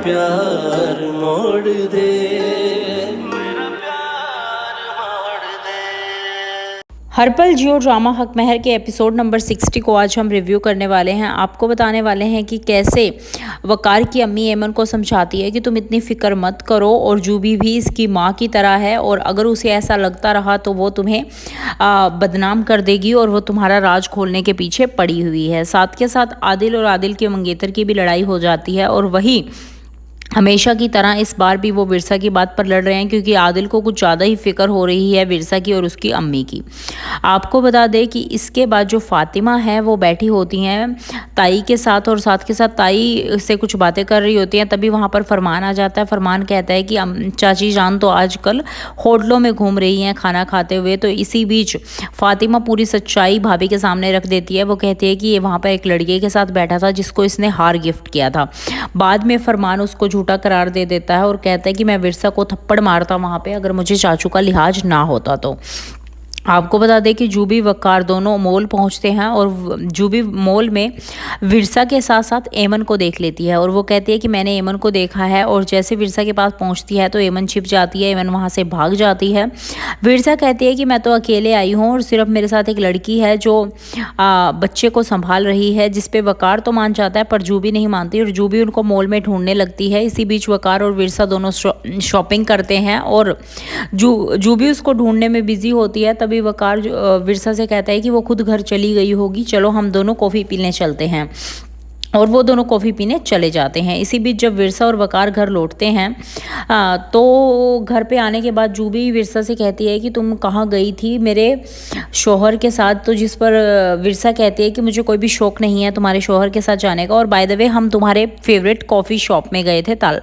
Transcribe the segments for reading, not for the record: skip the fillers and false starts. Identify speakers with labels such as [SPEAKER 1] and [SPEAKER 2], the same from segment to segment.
[SPEAKER 1] प्यार मोड़ दे।
[SPEAKER 2] हर पल जियो ड्रामा हक महर के एपिसोड नंबर 60 को आज हम रिव्यू करने वाले हैं। आपको बताने वाले हैं कि कैसे वकार की अम्मी एमन को समझाती है कि तुम इतनी फिक्र मत करो और जूबी भी इसकी माँ की तरह है, और अगर उसे ऐसा लगता रहा तो वो तुम्हें बदनाम कर देगी और वो तुम्हारा राज खोलने के पीछे पड़ी हुई है। साथ के साथ आदिल और आदिल के मंगेतर की भी लड़ाई हो जाती है, और वही हमेशा की तरह इस बार भी वो विरसा की बात पर लड़ रहे हैं, क्योंकि आदिल को कुछ ज़्यादा ही फिक्र हो रही है विरसा की और उसकी अम्मी की। आपको बता दें कि इसके बाद जो फातिमा है वो बैठी होती हैं ताई के साथ, और साथ के साथ ताई से कुछ बातें कर रही होती हैं। तभी वहाँ पर फरमान आ जाता है। फरमान कहता है कि चाची जान तो आजकल होटलों में घूम रही हैं खाना खाते हुए। तो इसी बीच फातिमा पूरी सच्चाई भाभी के सामने रख देती है। वो कहती है कि ये वहाँ पर एक लड़के के साथ बैठा था जिसको इसने हार गिफ्ट किया था। बाद में फरमान उसको झूठा करार दे देता है और कहता है कि मैं विरसा को थप्पड़ मारता वहाँ पे अगर मुझे चाचू का लिहाज ना होता तो। आपको बता दें कि जूबी वकार दोनों मॉल पहुंचते हैं, और जूबी मॉल में विरसा के साथ साथ एमन को देख लेती है, और वो कहती है कि मैंने एमन को देखा है। और जैसे विरसा के पास पहुंचती है तो एमन छिप जाती है, एमन वहां से भाग जाती है। विरसा कहती है कि मैं तो अकेले आई हूँ और सिर्फ मेरे साथ एक लड़की है जो बच्चे को संभाल रही है, जिसपे वकार तो मान जाता है पर जूबी नहीं मानती, और जूबी उनको मॉल में ढूंढने लगती है। इसी बीच वकार और विरसा दोनों शॉपिंग करते हैं, और जूबी उसको ढूंढने में बिजी होती है। तभी वकार विरसा से कहता है कि वो खुद घर चली गई होगी, चलो हम दोनों कॉफ़ी पीने चलते हैं। और वो दोनों कॉफ़ी पीने चले जाते हैं। इसी बीच जब विरसा और वकार घर लौटते हैं तो घर पे आने के बाद जूबी विरसा से कहती है कि तुम कहाँ गई थी मेरे शोहर के साथ। तो जिस पर विरसा कहती है कि मुझे कोई भी शौक नहीं है तुम्हारे शोहर के साथ जाने का, और बाय द वे हम तुम्हारे फेवरेट कॉफ़ी शॉप में गए थे ताल,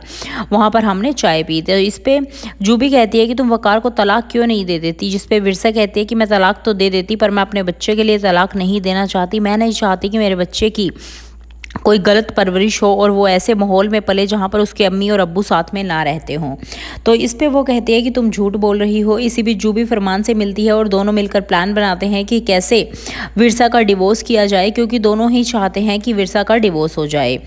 [SPEAKER 2] वहाँ पर हमने चाय पी। तो इस पर जूबी कहती है कि तुम वकार को तलाक क्यों नहीं दे देती, जिस पर विरसा कहती है कि मैं तलाक तो दे देती पर मैं अपने बच्चे के लिए तलाक नहीं देना चाहती। मैं नहीं चाहती कि मेरे बच्चे की कोई गलत परवरिश हो और वो ऐसे माहौल में पले जहाँ पर उसके अम्मी और अब्बू साथ में ना रहते हों। तो इस पे वो कहती है कि तुम झूठ बोल रही हो। इसी बीच जूबी फरमान से मिलती है और दोनों मिलकर प्लान बनाते हैं कि कैसे विरसा का डिवोर्स किया जाए, क्योंकि दोनों ही चाहते हैं कि विरसा का डिवोर्स हो जाए।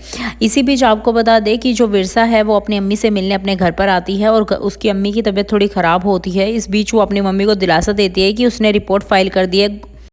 [SPEAKER 2] इसी बीच आपको बता दें कि जो विरसा है वो अपनी अम्मी से मिलने अपने घर पर आती है, और उसकी अम्मी की तबीयत थोड़ी ख़राब होती है। इस बीच वो अपनी मम्मी को दिलासा देती है कि उसने रिपोर्ट फाइल कर दी है